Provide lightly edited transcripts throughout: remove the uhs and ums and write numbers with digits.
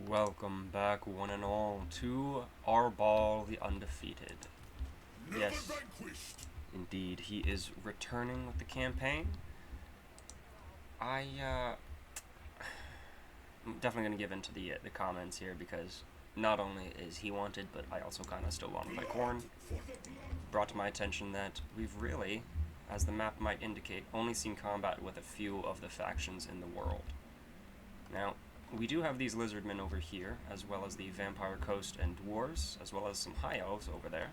Welcome back, one and all, to Arbaal the Undefeated. Yes, indeed, he is returning with the campaign. I'm definitely going to give in to the comments here because not only is he wanted, but I also kind of still want to play Khorne. Brought to my attention that we've really, as the map might indicate, only seen combat with a few of the factions in the world. Now, we do have these lizardmen over here, as well as the vampire coast and dwarves, as well as some high elves over there.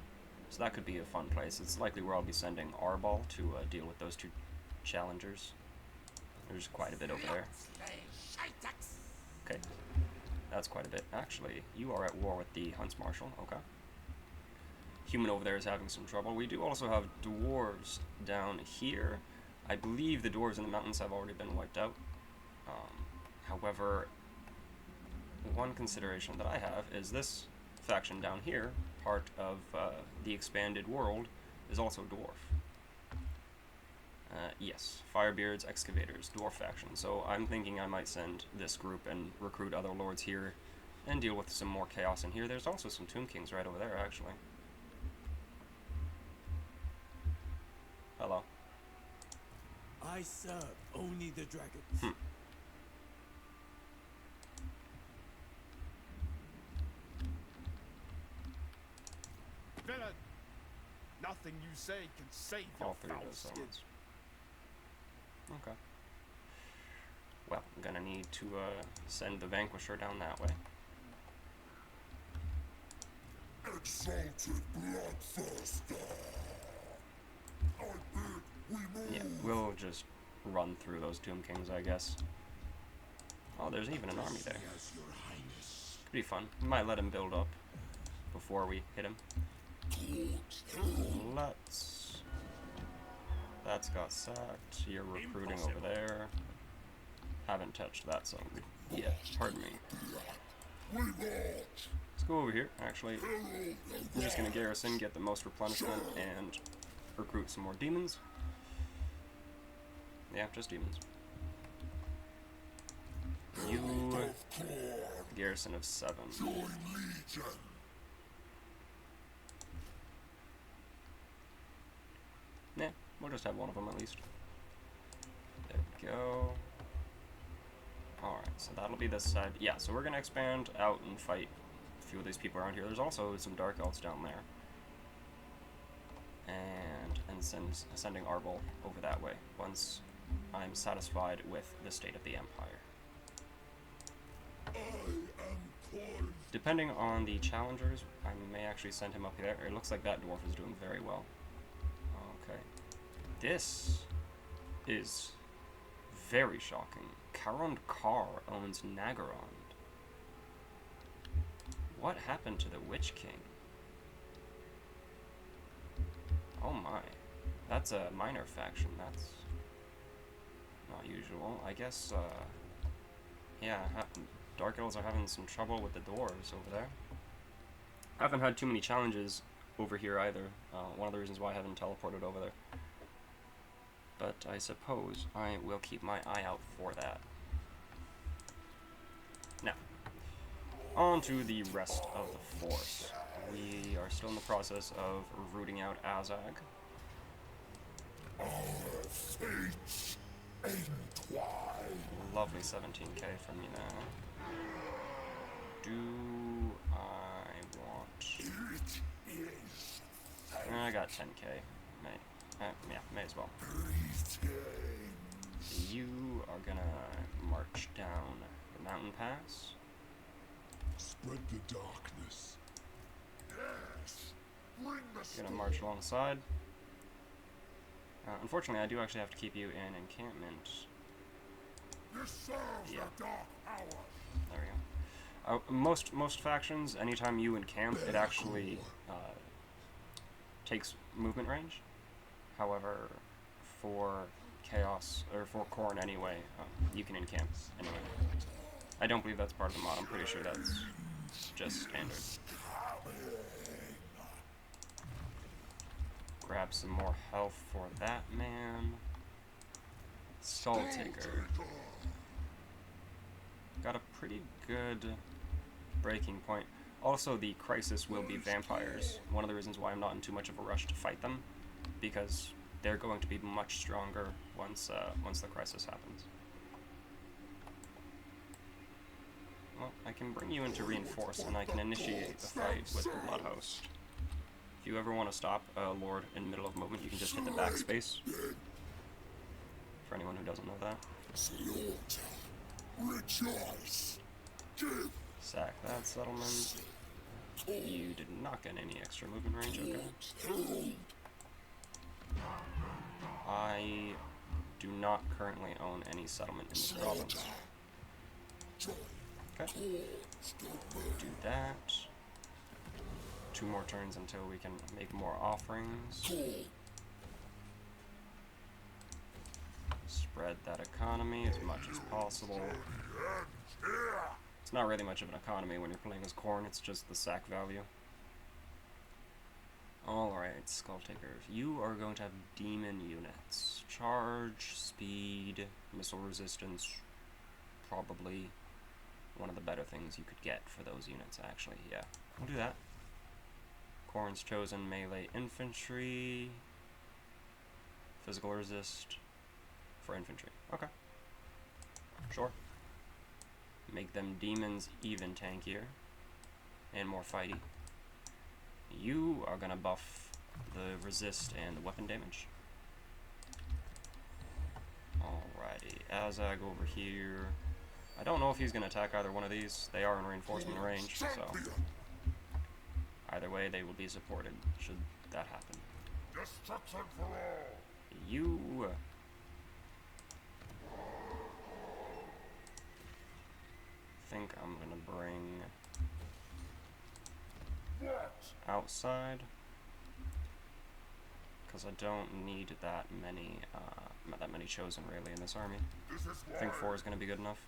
So that could be a fun place. It's likely where I'll be sending Arbaal to deal with those two challengers. There's quite a bit over there. Okay, that's quite a bit. Actually, you are at war with the Hunts Marshal. Okay. Human over there is having some trouble. We do also have dwarves down here. I believe the dwarves in the mountains have already been wiped out. However, one consideration that I have is this faction down here, part of the expanded world, is also dwarf. Yes, Firebeards, Excavators, dwarf faction. So I'm thinking I might send this group and recruit other lords here and deal with some more chaos in here. There's also some Tomb Kings right over there, actually. Hello. I serve only the dragons. Villain! Nothing you say can save All your three of foul those skin. elements. Okay. Well, I'm gonna need to send the Vanquisher down that way. Exalted bloodthirster. I bid we move. Yeah, we'll just run through those Tomb Kings, I guess. Oh, there's even an army there. Yes, your highness. Could be fun. We might let him build up before we hit him. Let's... That's got sacked. You're recruiting over there. Haven't touched that song yet. Pardon me. Let's go over here, actually. I'm just going to garrison, get the most replenishment, and recruit some more demons. Yeah, just demons. You... Garrison of 7. Join Legion. Nah, we'll just have one of them at least. There we go. Alright, so that'll be this side. Yeah, so we're going to expand out and fight a few of these people around here. There's also some Dark Elves down there. And sending Arbaal over that way, once I'm satisfied with the state of the Empire. I am cold. Depending on the challengers, I may actually send him up there. It looks like that dwarf is doing very well. Okay. This is very shocking. Karund Kar owns Nagarond. What happened to the Witch King? Oh my. That's a minor faction. That's not usual. I guess, yeah, Dark Elves are having some trouble with the dwarves over there. I haven't had too many challenges over here either. One of the reasons why I haven't teleported over there. But I suppose I will keep my eye out for that. Now, on to the rest of the force. We are still in the process of rooting out Azag. Our fates entwine. Lovely 17k from you now. Do I want... It is I got 10k. Yeah, may as well. greetings. You are gonna march down the mountain pass. Spread the darkness. Yes. Bring the Gonna march alongside. Unfortunately, I do actually have to keep you in encampment. This serves Yeah. the dark power. There we go. Most factions, anytime you encamp, it actually takes movement range. However, for Chaos, or for Khorne anyway, you can encamp anyway. I don't believe that's part of the mod. I'm pretty sure that's just standard. Grab some more health for that man. Soul Taker. Got a pretty good breaking point. Also, the crisis will be vampires. One of the reasons why I'm not in too much of a rush to fight them, because they're going to be much stronger once the crisis happens. Well, I can bring you into reinforce, and I can initiate the fight with the Blood Host. If you ever want to stop a Lord in the middle of movement, you can just hit the backspace. For anyone who doesn't know that. Rejoice. Give. Sack that settlement. You did not get any extra movement range, okay. I do not currently own any settlement in this province. Okay. Do that. 2 more turns until we can make more offerings. Spread that economy as much as possible. It's not really much of an economy when you're playing as Khorne, it's just the sack value. Alright, Skull Takers. You are going to have demon units. Charge, speed, missile resistance. Probably one of the better things you could get for those units, actually. Yeah, we'll do that. Khorne's chosen melee infantry. Physical resist for infantry. Okay. Sure. Make them demons even tankier and more fighty. You are gonna buff the resist and the weapon damage. Alrighty, as I go over here, I don't know if he's gonna attack either one of these. They are in reinforcement range, so either way they will be supported should that happen. Destruction for all. You think I'm gonna bring outside because I don't need that many chosen really in this army. I think 4 is gonna be good enough.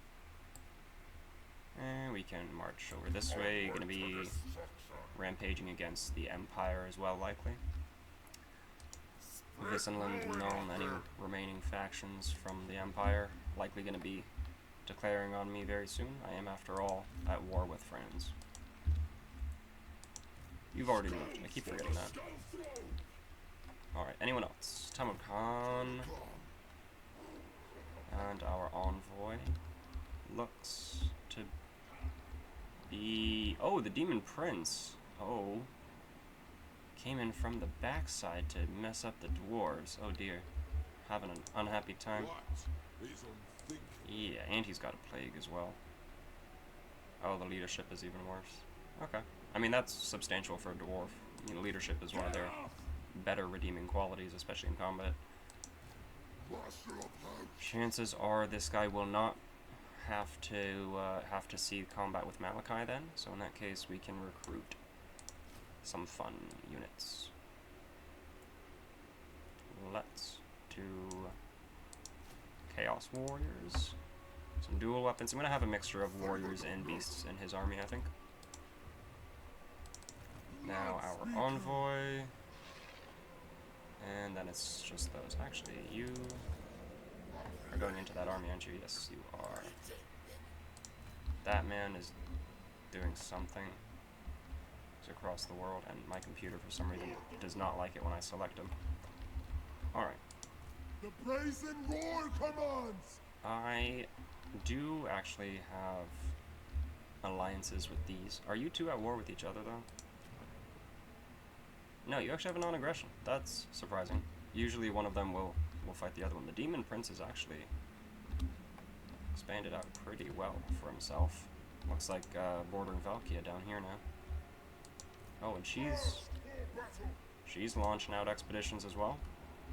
And we can march over this way. Gonna be rampaging against the Empire as well, likely. Visenland, Null, any remaining factions from the Empire likely gonna be declaring on me very soon. I am, after all, at war with France. You've already moved. I keep forgetting that. Alright, anyone else? Tamil Khan. And our envoy looks to be... Oh, the Demon Prince. Oh. Came in from the backside to mess up the dwarves. Oh dear. Having an unhappy time. Yeah, and he's got a plague as well. Oh, the leadership is even worse. Okay. I mean, that's substantial for a dwarf. You know, leadership is one of their better redeeming qualities, especially in combat. Chances are this guy will not have to see combat with Malachi then, so in that case we can recruit some fun units. Let's do Chaos Warriors, some dual weapons. I'm going to have a mixture of warriors and beasts in his army, I think. Now our envoy, and then it's just those. Actually, you are going into that army, aren't you? Yes, you are. That man is doing something. He's across the world, and my computer, for some reason, does not like it when I select him. Alright. The brazen roar commands! I do actually have alliances with these. Are you two at war with each other, though? No, you actually have a non-aggression. That's surprising. Usually one of them will fight the other one. The Demon Prince is actually expanded out pretty well for himself. Looks like bordering Valkia down here now. Oh, and she's launching out expeditions as well.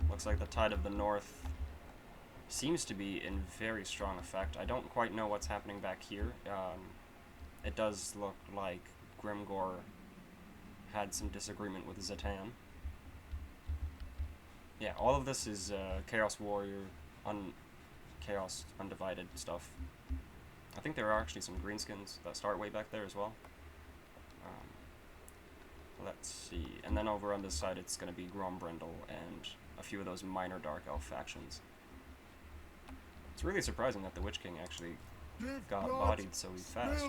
Looks like the Tide of the North seems to be in very strong effect. I don't quite know what's happening back here. It does look like Grimgor had some disagreement with Zatan. Yeah, all of this is Chaos Warrior, Chaos Undivided stuff. I think there are actually some greenskins that start way back there as well. Let's see. And then over on this side it's going to be Grombrindle and a few of those minor Dark Elf factions. It's really surprising that the Witch King actually got bodied so fast.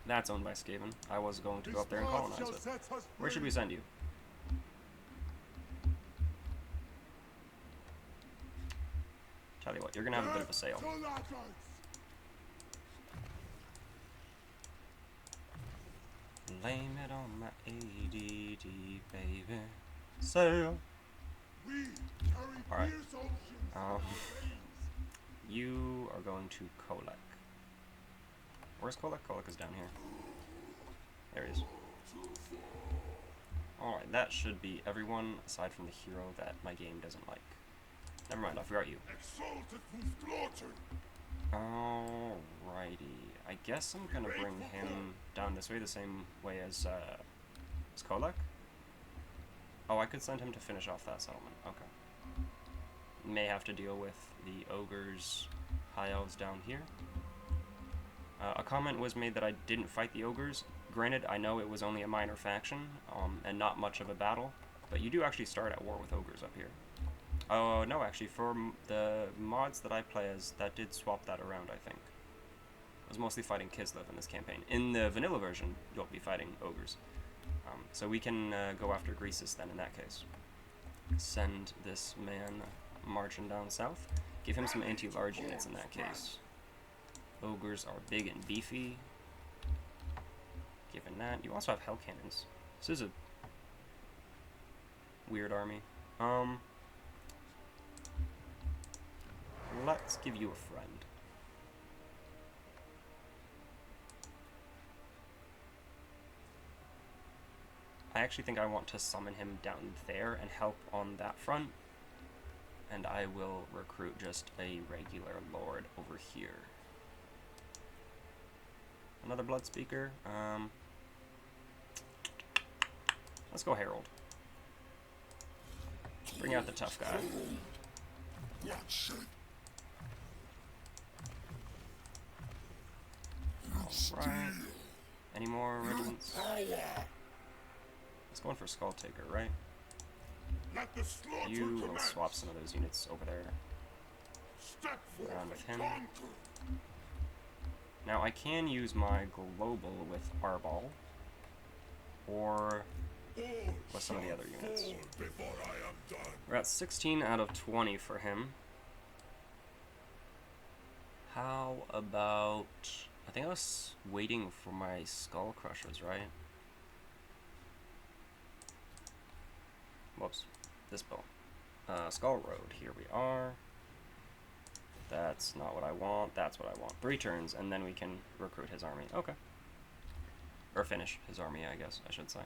That's owned by Skaven. I was going to go His up there and path colonize shall it. set us Where should free. we send you? Tell you what, you're gonna have a bit of a sail. To laggards. Blame it on my ADD, baby. Sail. We carry Alright. fierce oceans in our veins. You are going to Kolek. Where's Kolek? Kolek is down here. There he is. Alright, that should be everyone aside from the hero that my game doesn't like. Never mind, I forgot you. Exalted Futhglorter. Alrighty. I guess I'm gonna bring him down this way the same way as Kolek. Oh, I could send him to finish off that settlement. Okay. May have to deal with the ogres, high elves down here. A comment was made that I didn't fight the ogres. Granted, I know it was only a minor faction, and not much of a battle, but you do actually start at war with ogres up here. Oh, no, actually, for the mods that I play as, that did swap that around, I think. I was mostly fighting Kislev in this campaign. In the vanilla version, you'll be fighting ogres. So we can go after Greasus then in that case. Send this man marching down south. Give him some anti-large units in that case. Ogres are big and beefy. Given that, you also have hell cannons. This is a weird army. Let's give you a friend. I actually think I want to summon him down there and help on that front. And I will recruit just a regular lord over here. Another blood speaker. Let's go Herald. Bring out the tough guy. Alright. Any more regiments? Let's go in for Skull Taker, right? Let the slaughter You will commence. swap some of those units over there. Step forth Around with and him. conquer. Now I can use my global with Arbaal, or with some of the other units. Fall before I am done. We're at 16 out of 20 for him. How about... I think I was waiting for my Skull Crushers, right? Whoops. This bow. Skull Road, here we are. That's not what I want, that's what I want. 3 turns, and then we can recruit his army. Okay. Or finish his army, I guess, I should say.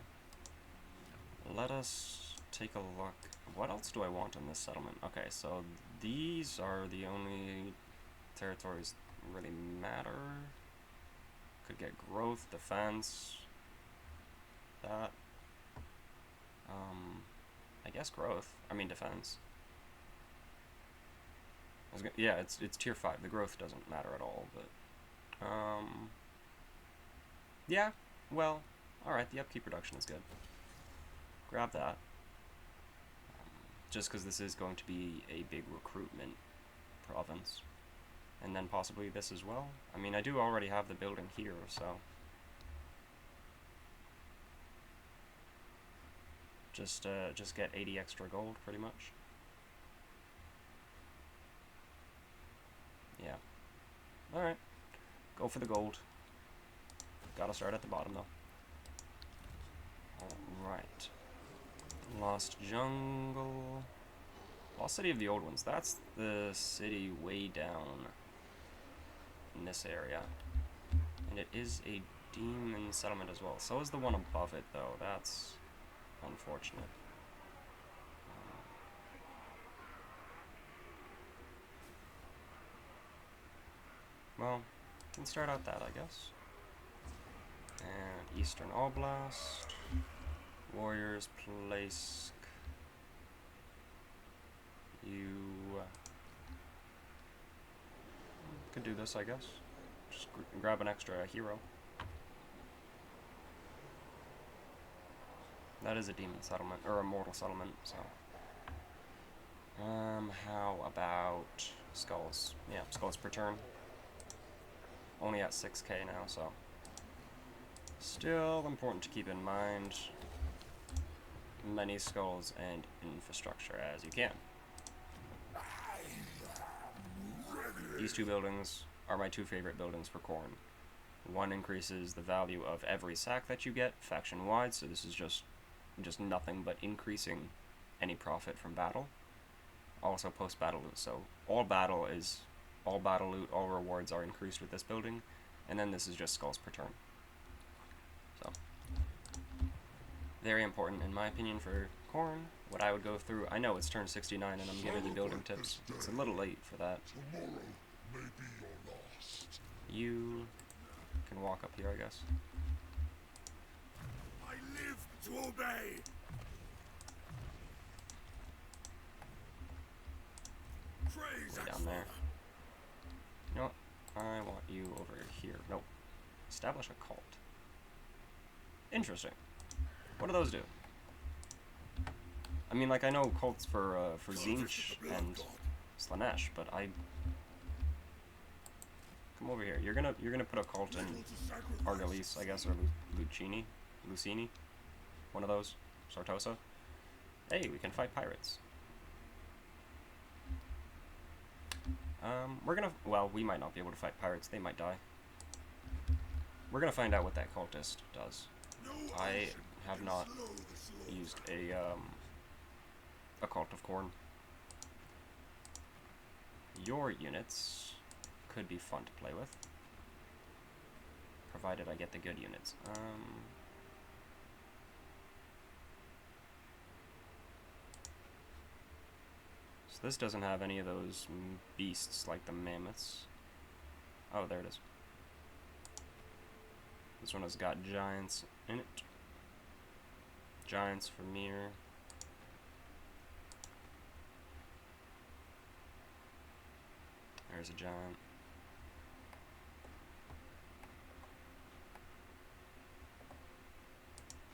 Let us take a look. What else do I want in this settlement? Okay, so these are the only territories that really matter. Could get growth, defense, that. I guess growth. I mean defense. Yeah, it's tier 5. The growth doesn't matter at all, but yeah. Well, all right. The upkeep reduction is good. Grab that. Just because this is going to be a big recruitment province, and then possibly this as well. I mean, I do already have the building here, so just get 80 extra gold, pretty much. Yeah. Alright. Go for the gold. Gotta start at the bottom, though. Alright. Lost Jungle. Lost City of the Old Ones. That's the city way down in this area. And it is a demon settlement as well. So is the one above it, though. That's unfortunate. Well, can start out that, I guess. And Eastern Oblast. Warriors, place. You could do this, I guess. Just grab an extra hero. That is a demon settlement, or a mortal settlement, so. How about skulls? Yeah, skulls per turn. Only at 6k now, so. Still important to keep in mind many skulls and infrastructure as you can. These two buildings are my two favorite buildings for corn. One increases the value of every sack that you get faction-wide, so this is just nothing but increasing any profit from battle. Also post-battle loot, so all battle loot, all rewards are increased with this building, and then this is just skulls per turn. So, very important in my opinion for corn. What I would go through, I know it's turn 69 and I'm giving you building tips. It's a little late for that. Tomorrow may be your last. You can walk up here, I guess. I live to obey. Praise Way down there. You know what? I want you over here. Nope. Establish a cult. Interesting. What do those do? I mean, like, I know cults for Zinch and Slanesh, but I... Come over here. You're gonna put a cult in Argalis, I guess, or Lucini? One of those? Sartosa? Hey, we can fight pirates. Well, we might not be able to fight pirates. They might die. We're gonna find out what that cultist does. I have not used a cult of corn. Your units could be fun to play with, provided I get the good units. So this doesn't have any of those beasts like the mammoths. Oh, there it is. This one has got giants in it. Giants for Mir. There's a giant.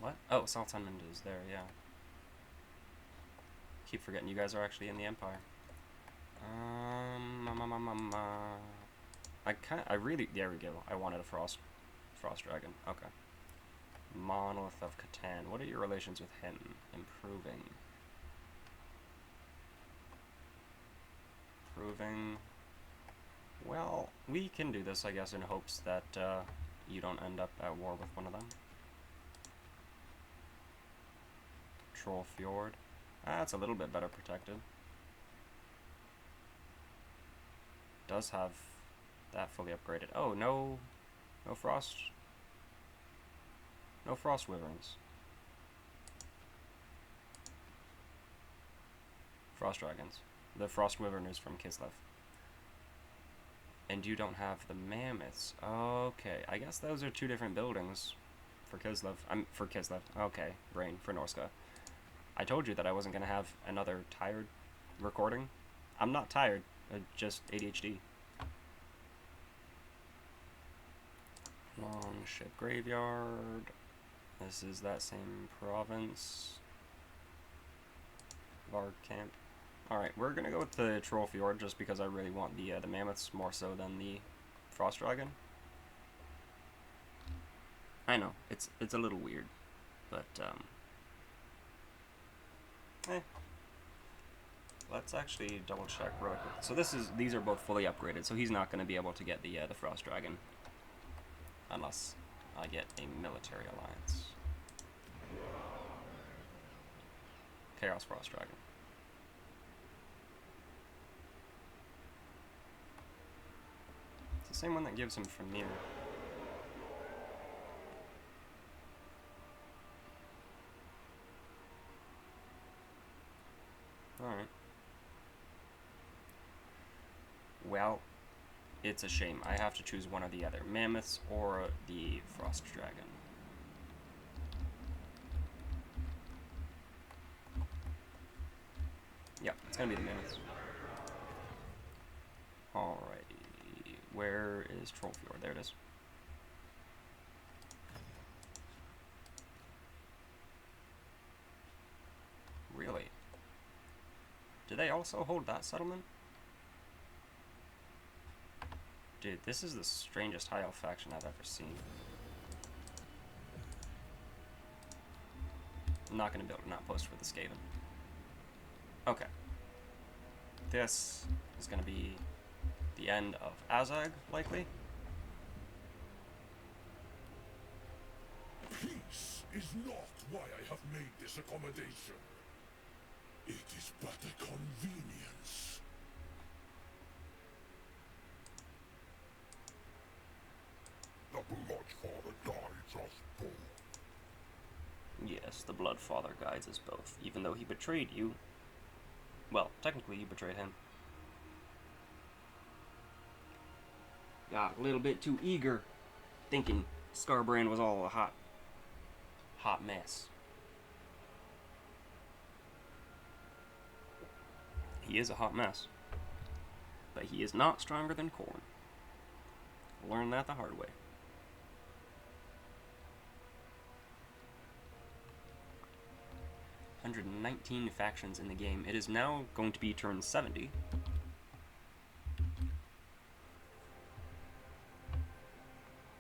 What? Oh, Sultanmund is there, yeah. Keep forgetting you guys are actually in the Empire. There we go. I wanted a Frost Dragon. Okay. Monolith of Catan. What are your relations with him? Improving. Well, we can do this, I guess, in hopes that you don't end up at war with one of them. Troll Fjord. That's a little bit better protected. Does have that fully upgraded. Oh, no frost. No frost wyverns. Frost dragons. The frost wyvern is from Kislev. And you don't have the mammoths. Okay, I guess those are two different buildings for Kislev. For Kislev. Okay, brain for Norska. I told you that I wasn't gonna have another tired recording. I'm not tired, just ADHD. Longship Graveyard. This is that same province. Varg Camp. Alright, we're gonna go with the Troll Fjord just because I really want the mammoths more so than the Frost Dragon. I know, it's a little weird, but let's actually double check really quick. So these are both fully upgraded, so he's not gonna be able to get the Frost Dragon unless I get a military alliance. Chaos Frost Dragon. It's the same one that gives him Mir. Alright. Well, it's a shame. I have to choose one or the other. Mammoths or the Frost Dragon. Yeah, it's gonna be the mammoths. Alrighty. Where is Trollfjord? There it is. Really? Do they also hold that settlement? Dude, this is the strangest high elf faction I've ever seen. I'm not going to be able to not post for the Skaven. Okay. This is going to be the end of Azag, likely. Peace is not why I have made this accommodation. It is but a convenience. The Bloodfather guides us both. Yes, the Bloodfather guides us both, even though he betrayed you. Well, technically you betrayed him. Got a little bit too eager, thinking Scarbrand was all a hot mess. He is a hot mess. But he is not stronger than Khorne. Learned that the hard way. Hundred 19 factions in the game. It is now going to be turn 70.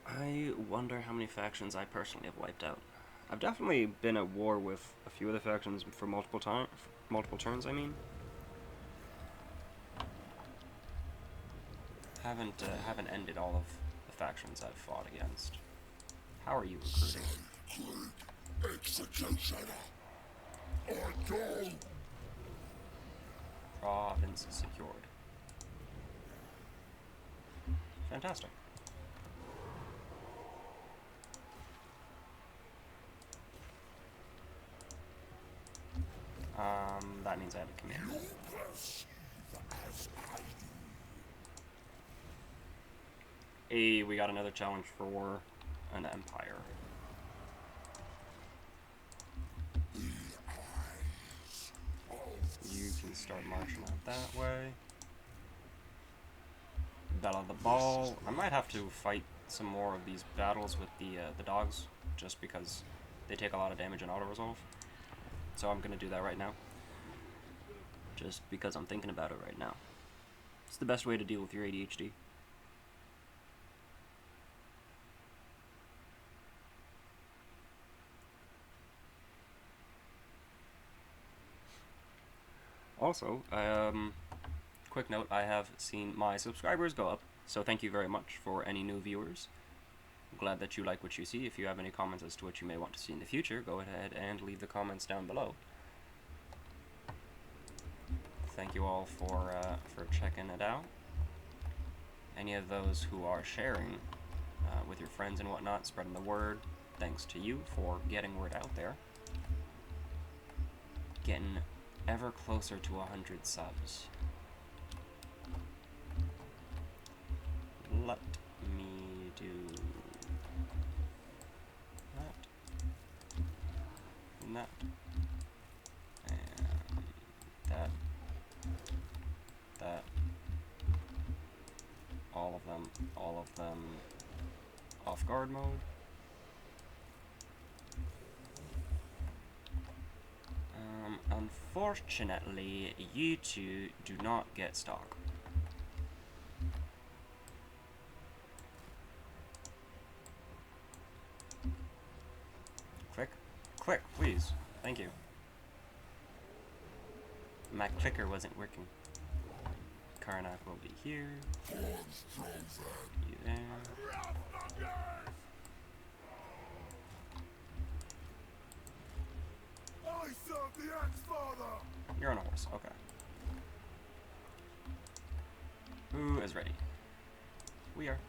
I wonder how many factions I personally have wiped out. I've definitely been at war with a few of the factions for multiple turns, I mean. Haven't ended all of the factions I've fought against. How are you recruiting? Executioner. Arbaal. Province secured. Fantastic. That means I have a command. You perceive as I do. Hey, we got another challenge for an empire. You can start marching out that way. Battle of the Ball. I might have to fight some more of these battles with the dogs, just because they take a lot of damage and auto-resolve. So I'm gonna do that right now. Just because I'm thinking about it right now. It's the best way to deal with your ADHD. Also, quick note, I have seen my subscribers go up, so thank you very much for any new viewers. I'm glad that you like what you see. If you have any comments as to what you may want to see in the future, go ahead and leave the comments down below. Thank you all for checking it out. Any of those who are sharing with your friends and whatnot, spreading the word, thanks to you for getting word out there. Getting ever closer to 100 subs. Let me do that, and that, all of them off guard mode. Unfortunately, you two do not get stock. Click, please. Thank you. My clicker wasn't working. Karnak will be here. You there. I serve the Axe-Father! You're on a horse, okay. Who is ready? We are.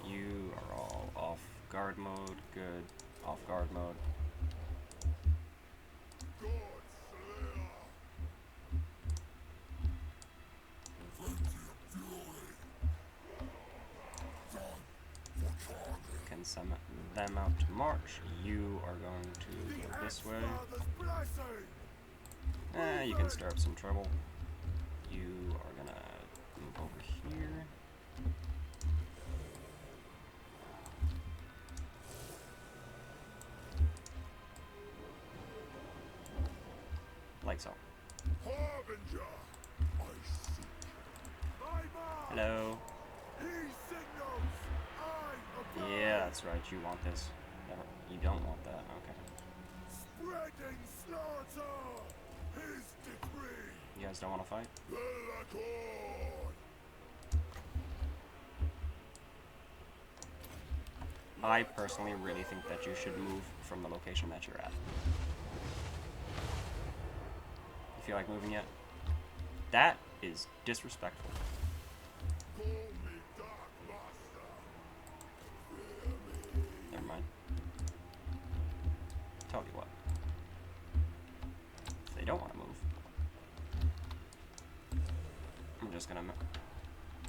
You are all off guard mode, good. Off guard mode. God Slayer! Can send them out to march. You are going to go this way. You can stir up some trouble. You are gonna move over here. Like so. Harbinger! I seek. Hello. He signals! I obey! Yeah, that's right. You want this. Never. You don't want that. Okay. Spreading slaughter! His decree! You guys don't want to fight? Belaccord! I personally really think that you should move from the location that you're at. You feel like moving yet? That is disrespectful. Call me Dark Master! Fear me! Never mind. Tell you what. If they don't want to move, I'm just gonna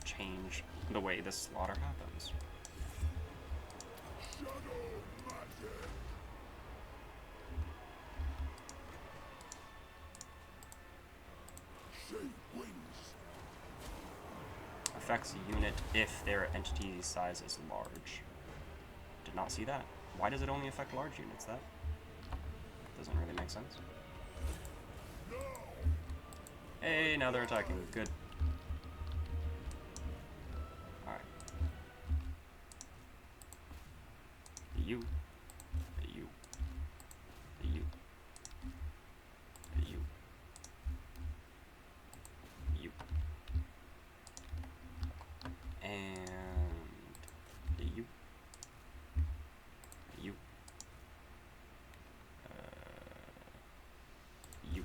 change the way this slaughter happens. Shadow magic! Shape wings! Affects a unit if their entity size is large. Did not see that. Why does it only affect large units? That doesn't really make sense. No! Hey, now they're attacking. Good. Alright. You. You. You. You. You. And you. You. You.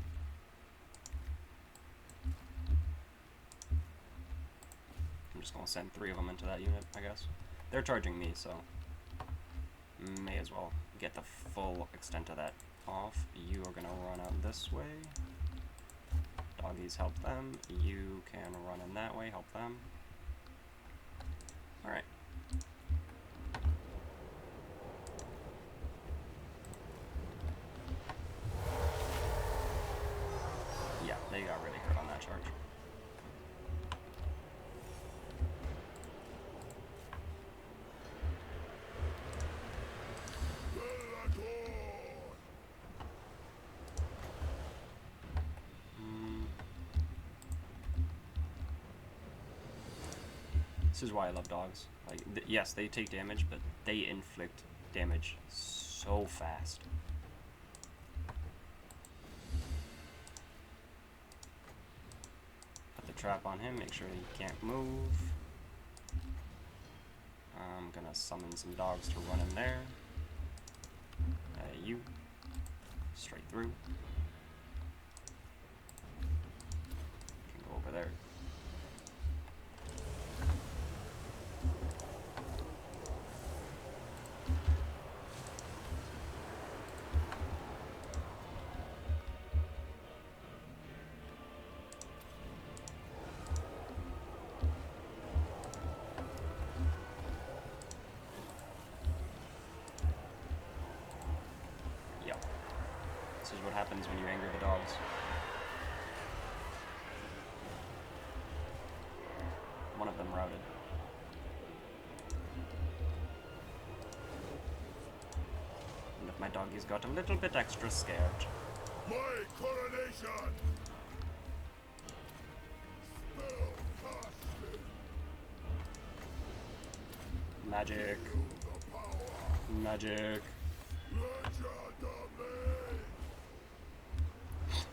I'm just gonna send 3 of them into that unit, I guess. They're charging me, so may as well get the full extent of that off. You are gonna run out this way. Doggies, help them. You can run in that way, help them. Alright. Yeah, they got really hurt on that charge. This is why I love dogs. Like, yes, they take damage, but they inflict damage so fast. Put the trap on him, make sure he can't move. I'm gonna summon some dogs to run in there. You. Straight through. Can go over there. This is what happens when you anger the dogs. One of them routed. And if my doggies got a little bit extra scared. My coronation! Spell casting! Magic. Feel the power! Magic. Legendary!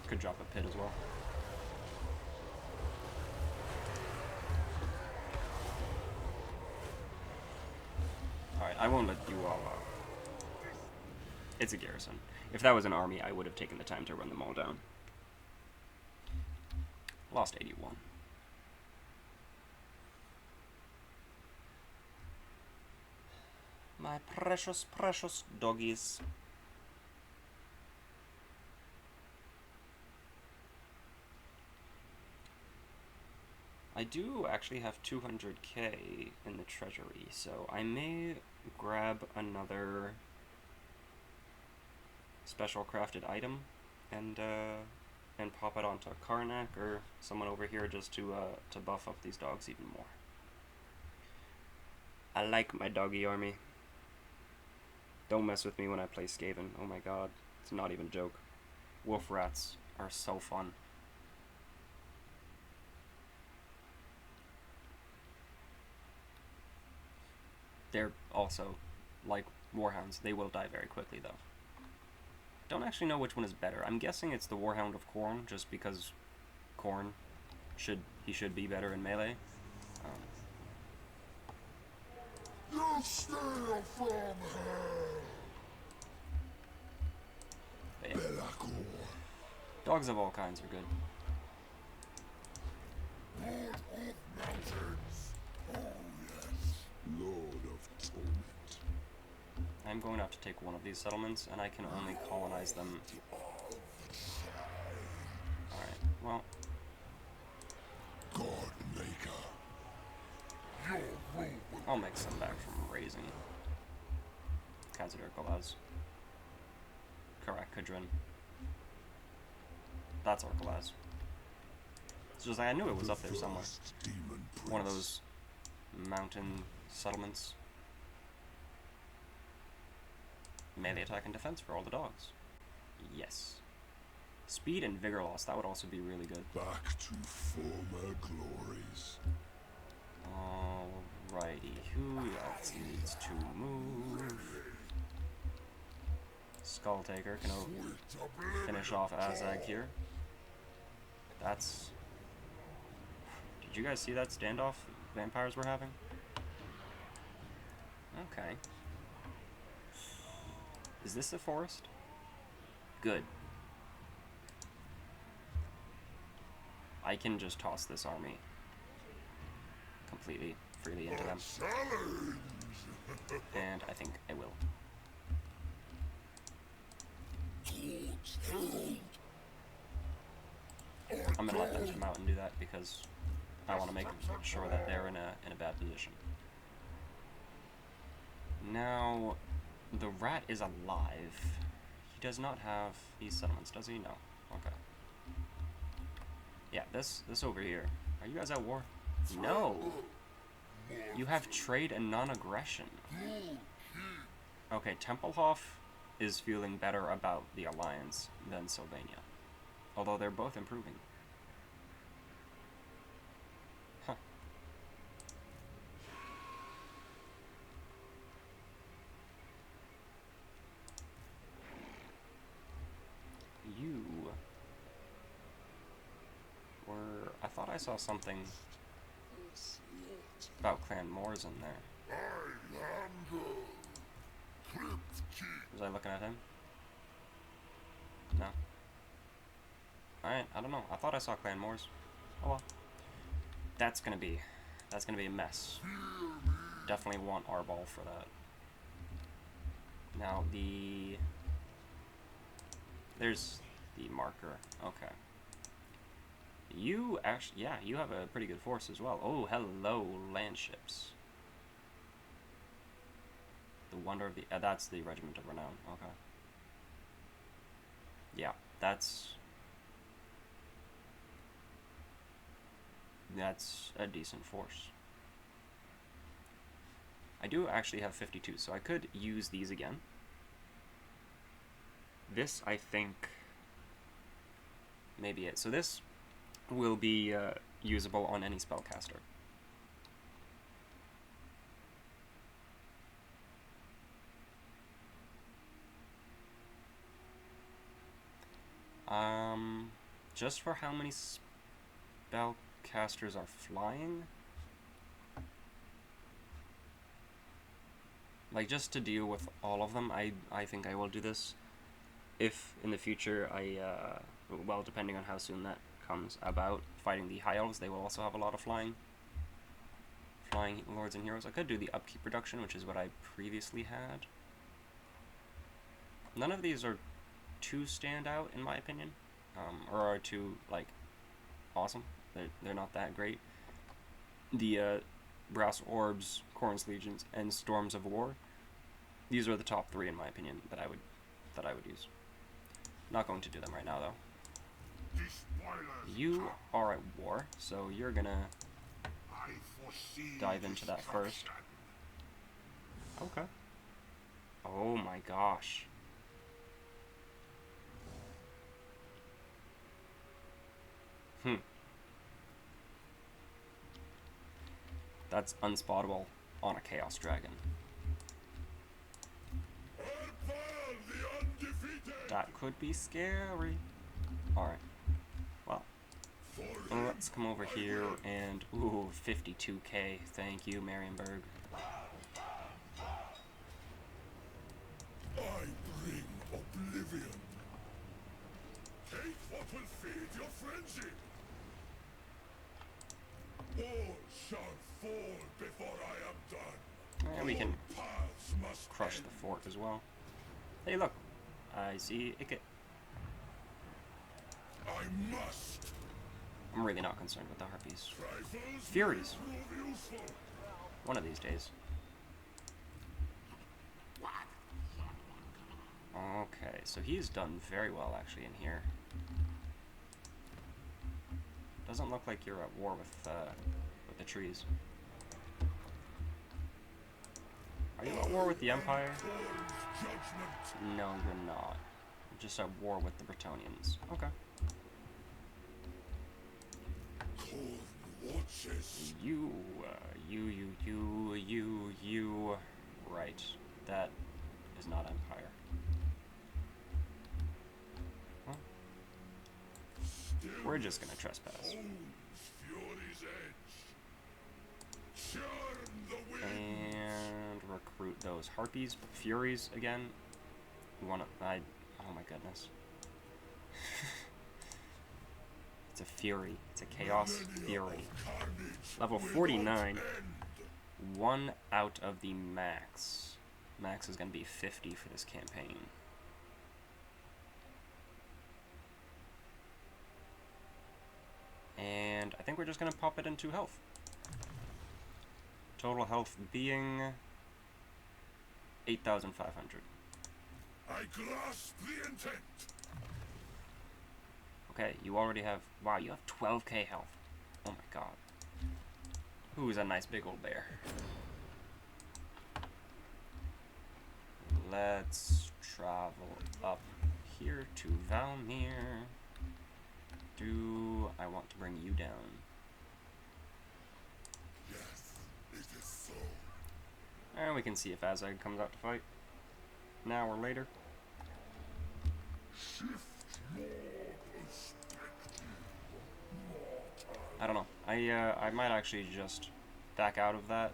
Could drop a pit as well. Alright, I won't let you all out. It's a garrison. If that was an army, I would have taken the time to run them all down. Lost 81. My precious, precious doggies. I do actually have 200k in the treasury, so I may grab another special crafted item and pop it onto Karnak or someone over here just to buff up these dogs even more. I like my doggy army. Don't mess with me when I play Skaven. Oh my god, it's not even a joke. Wolf rats are so fun. They're also like warhounds. They will die very quickly though. Don't actually know which one is better. I'm guessing it's the Warhound of Khorne, just because Khorne should be better in melee. You steal from hell! But yeah, Belacor, dogs of all kinds are good. Lord of Mountains! Oh yes, Lord of Torment. I'm going to have to take one of these settlements, and I can only colonize them. Alright, well, Godmaker. Your rule will I'll make some back from raising. Khazad Urkalaz. Correct, Kudrin. That's Urkalaz. It's just like I knew it was up there somewhere. demon One of prince. those mountain settlements. Melee attack and defense for all the dogs. Yes. Speed and vigor loss, that would also be really good. Back to former glories. Alrighty, who else needs to move? Skull Taker can finish off Azag here. That's... Did you guys see that standoff vampires were having? Okay. Is this a forest? Good. I can just toss this army completely, freely into them. Challenge! And I think I will. I'm gonna let them come out and do that because I want to make sure that they're in a bad position. Now, the rat is alive. He does not have these settlements, does he? No. Okay. Yeah, this over here. Are you guys at war? No. You have trade and non-aggression. Okay, Templehof is feeling better about the alliance than Sylvania. Although they're both improving. Huh. You were... I thought I saw something about Clan Moors in there. I am the Crypt King. Was I looking at him? No. Alright, I don't know. I thought I saw Clan Moors. Oh well. That's gonna be a mess. Definitely want Arbaal for that. Now there's the marker. Okay. You actually, yeah, you have a pretty good force as well. Oh, hello, land ships. The Wonder of the, that's the Regiment of Renown. Okay. Yeah, that's a decent force. I do actually have 52, so I could use these again. This, I think, may be it. So this will be usable on any spellcaster. Just for how many spellcasters are flying? Like, just to deal with all of them, I think I will do this. If in the future well, depending on how soon that comes about, fighting the High Elves, they will also have a lot of flying lords and heroes. I could do the upkeep reduction, which is what I previously had. None of these are too stand out, in my opinion, or are too, like, awesome. They're not that great. The Brass Orbs, Khorne's Legions, and Storms of War, these are the top three, in my opinion, that I would use. Not going to do them right now, though. You are at war, so you're gonna dive into that first. Okay. Oh my gosh. That's unspottable on a Chaos Dragon. Arbaal the Undefeated. That could be scary. Alright. Well, let's come over here and... Ooh, 52k. Thank you, Marienburg. I bring oblivion. Take what will feed your frenzy. All shall fall before I am done. And we can All paths must crush end. the fort as well. Hey, look. I see Icket. I must. I'm really not concerned with the harpies. Trifles Furies. will prove useful. One of these days. Okay, so he's done very well actually in here. Doesn't look like you're at war with the trees. Are you at war with the Empire? Hordes judgment. No, you're not. You're just at war with the Bretonnians. Okay. Corn watches. You. Right. That is not Empire. Well, Still we're just gonna trespass. hones fury's edge. Churn the wind. And recruit those harpies. Furies again. We wanna... oh my goodness. It's a fury. It's a chaos fury. Level 49. 1 out of the max. Max is going to be 50 for this campaign. And I think we're just going to pop it into health. Total health being 8,500. I grasp the intent. Okay, you already have... Wow, you have 12k health. Oh my god. Ooh, is a nice big old bear. Let's travel up here to Valmir. Do I want to bring you down? Yes, it is so. And we can see if Azag comes out to fight. Now or later. Shift more perspective. I don't know. I might actually just back out of that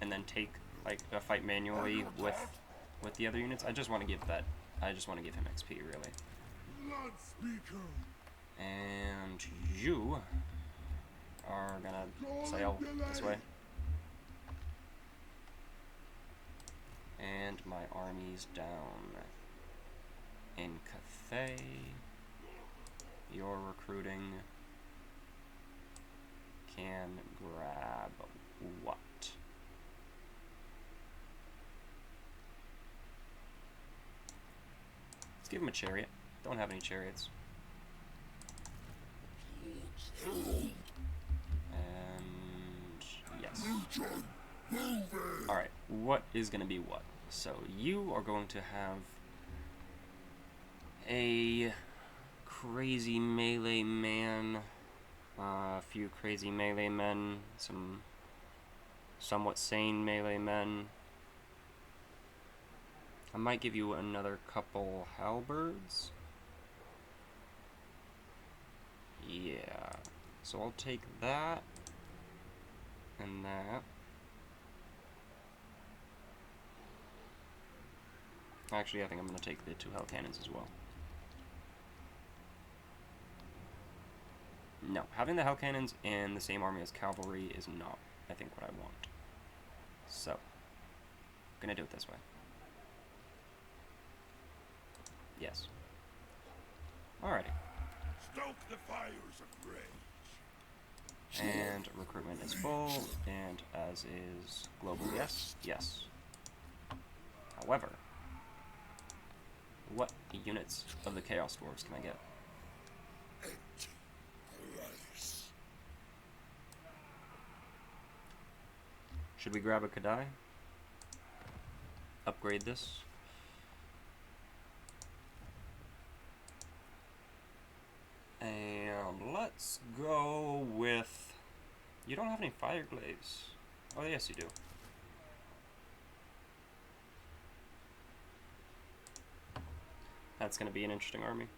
and then take like a fight manually with the other units. I just want to give him XP really. Loudspeaker. And you are gonna sail this way. And my army's down in Cathay. You're recruiting. Can grab what? Let's give him a chariot. Don't have any chariots. And yes. Alright, what is going to be what? So you are going to have a crazy melee man, a few crazy melee men, some somewhat sane melee men. I might give you another couple halberds. Yeah, so I'll take that and that. Actually, I think I'm going to take the 2 hell cannons as well. No, having the hell cannons in the same army as cavalry is not, I think, what I want. So, I'm going to do it this way. Yes. Alrighty. Stoke the fires of rage. And recruitment is full, and as is global, yes, yes. However, what units of the Chaos Dwarves can I get? Rice. Should we grab a Kadai? Upgrade this? And let's go with... You don't have any fire glaives. Oh, yes, you do. That's going to be an interesting army.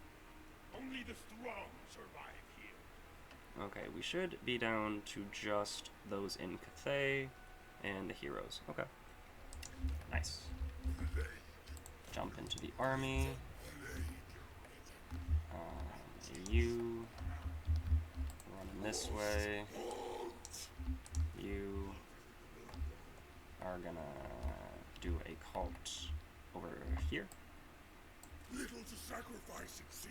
Only the strong survive here. Okay, we should be down to just those in Cathay and the heroes. Okay. Nice. Jump into the army. You running this way. You are gonna do a cult over here. Little to sacrifice at sea.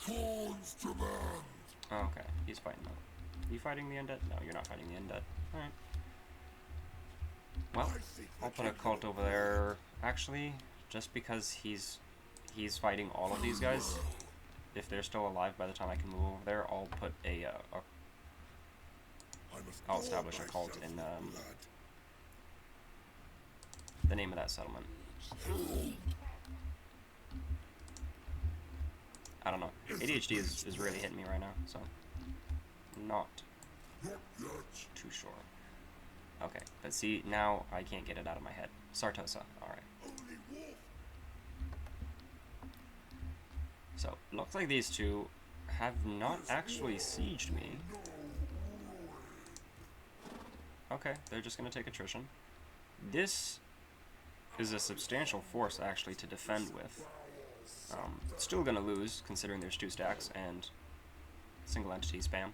Hordes demand. Oh, okay, he's fighting them. Are you fighting the undead? No, you're not fighting the undead. Alright. Well, I'll put a cult over there. Actually, just because he's fighting all of these guys, if they're still alive by the time I can move over there, I'll put I'll establish a cult in the name of that settlement. I don't know. ADHD is really hitting me right now, so not too sure. Okay, but see, now I can't get it out of my head. Sartosa, alright. So, looks like these two have not actually sieged me. Okay, they're just gonna take attrition. This is a substantial force, actually, to defend with. Still gonna lose, considering there's 2 stacks and single entity spam.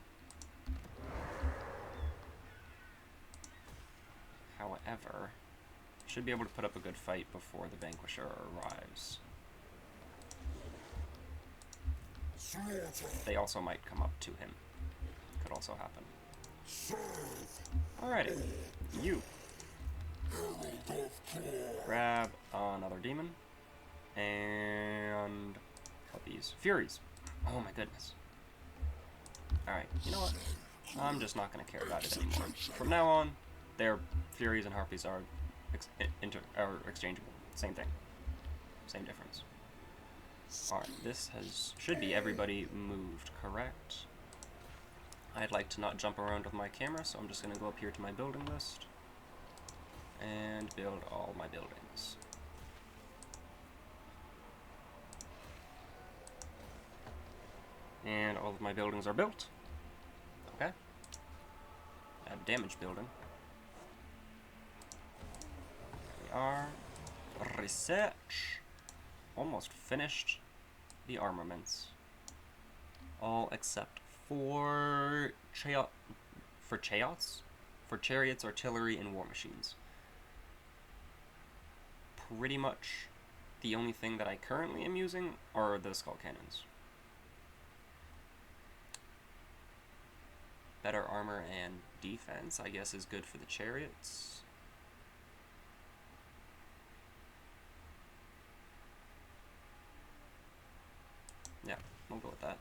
However, should be able to put up a good fight before the Vanquisher arrives. They also might come up to him. Could also happen. Alrighty. You. Grab another demon. And help these Furies. Oh my goodness. Alright, you know what? I'm just not going to care about it anymore. From now on, their Furies and Harpies are exchangeable. Same thing. Same difference. Alright, this should be everybody moved, correct? I'd like to not jump around with my camera, so I'm just going to go up here to my building list and build all my buildings. And all of my buildings are built. Okay. Add damage building. There we are. Research. Almost finished the armaments. All except for chariots, artillery, and war machines. Pretty much the only thing that I currently am using are the skull cannons. Better armor and defense, I guess, is good for the chariots. Yeah, we'll go with that.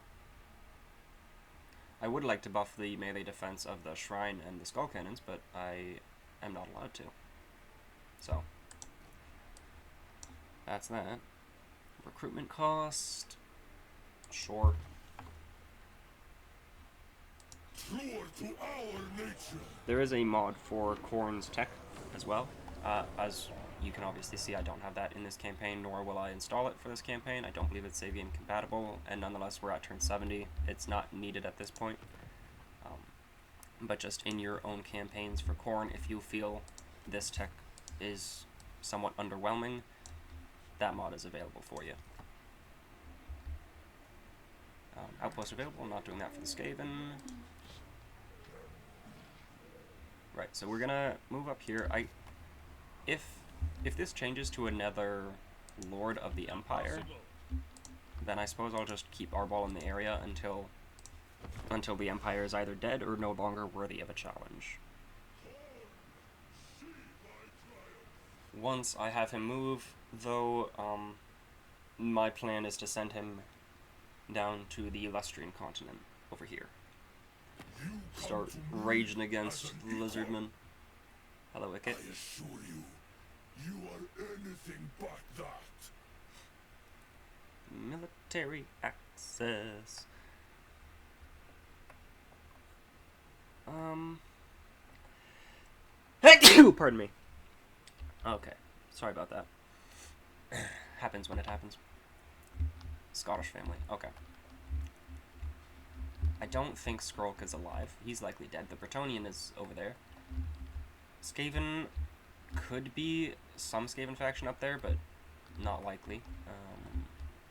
I would like to buff the melee defense of the shrine and the skull cannons, but I am not allowed to. So, that's that. Recruitment cost. Sure. There is a mod for Khorne's tech as well. As you can obviously see, I don't have that in this campaign, nor will I install it for this campaign. I don't believe it's Savian compatible, and nonetheless, we're at turn 70. It's not needed at this point. But just in your own campaigns for Khorne, if you feel this tech is somewhat underwhelming, that mod is available for you. Outpost available, not doing that for the Skaven. Right, so we're gonna move up here. If this changes to another Lord of the Empire, then I suppose I'll just keep Arbaal in the area until the Empire is either dead or no longer worthy of a challenge. Once I have him move, though, my plan is to send him down to the Lustrian continent over here. Start raging against Lizardmen. Hello, Wicket. I assure you, you are anything but that. Military access. Pardon me. Okay, sorry about that. Happens when it happens. Scottish family. Okay. I don't think Skrulk is alive. He's likely dead. The Bretonnian is over there. Skaven could be some Skaven faction up there, but not likely.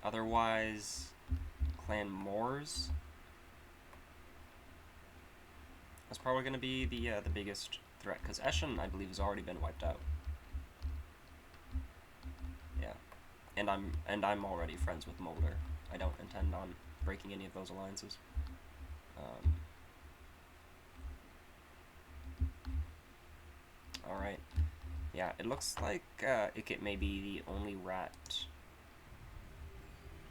Otherwise, Clan Moors. That's probably going to be the biggest threat, because Eshin, I believe, has already been wiped out. Yeah, and I'm already friends with Molder. I don't intend on breaking any of those alliances. All right. Yeah, it looks like Ikit may be the only rat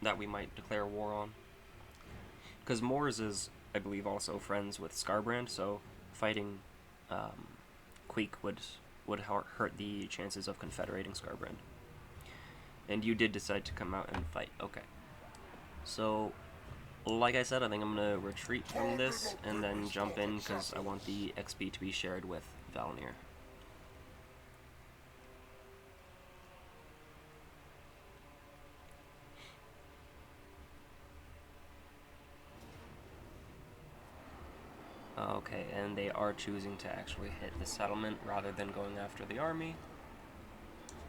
that we might declare war on. Because Moors is, I believe, also friends with Skarbrand, so fighting Queek would hurt the chances of confederating Skarbrand. And you did decide to come out and fight. Okay. So, like I said, I think I'm going to retreat from this and then jump in because I want the XP to be shared with Valnir. Okay, and they are choosing to actually hit the settlement rather than going after the army.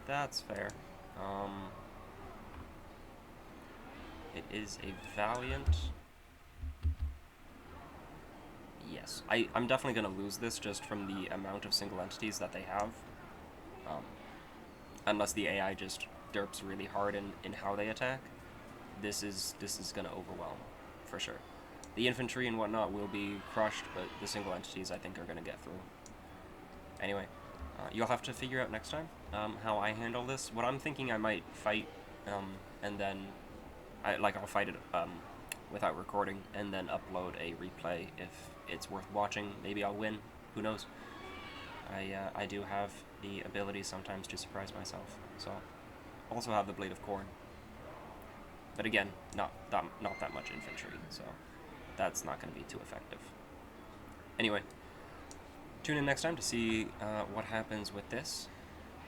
That's fair. It is a Valiant. Yes, I'm definitely going to lose this just from the amount of single entities that they have. Unless the AI just derps really hard in how they attack. This is going to overwhelm, for sure. The infantry and whatnot will be crushed, but the single entities I think are going to get through. Anyway, you'll have to figure out next time how I handle this. What I'm thinking, I might fight, and then I'll fight it without recording, and then upload a replay if it's worth watching. Maybe I'll win. Who knows? I do have the ability sometimes to surprise myself. So, also have the Blade of Corn. But again, not that much infantry, so that's not going to be too effective. Anyway, tune in next time to see what happens with this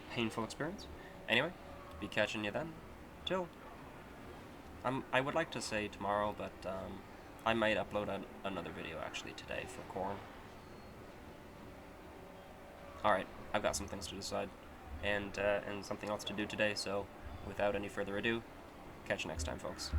painful experience. Anyway, be catching you then. Till. I would like to say tomorrow, but I might upload another video actually today for Corn. Alright, I've got some things to decide, and something else to do today, so without any further ado, catch you next time, folks.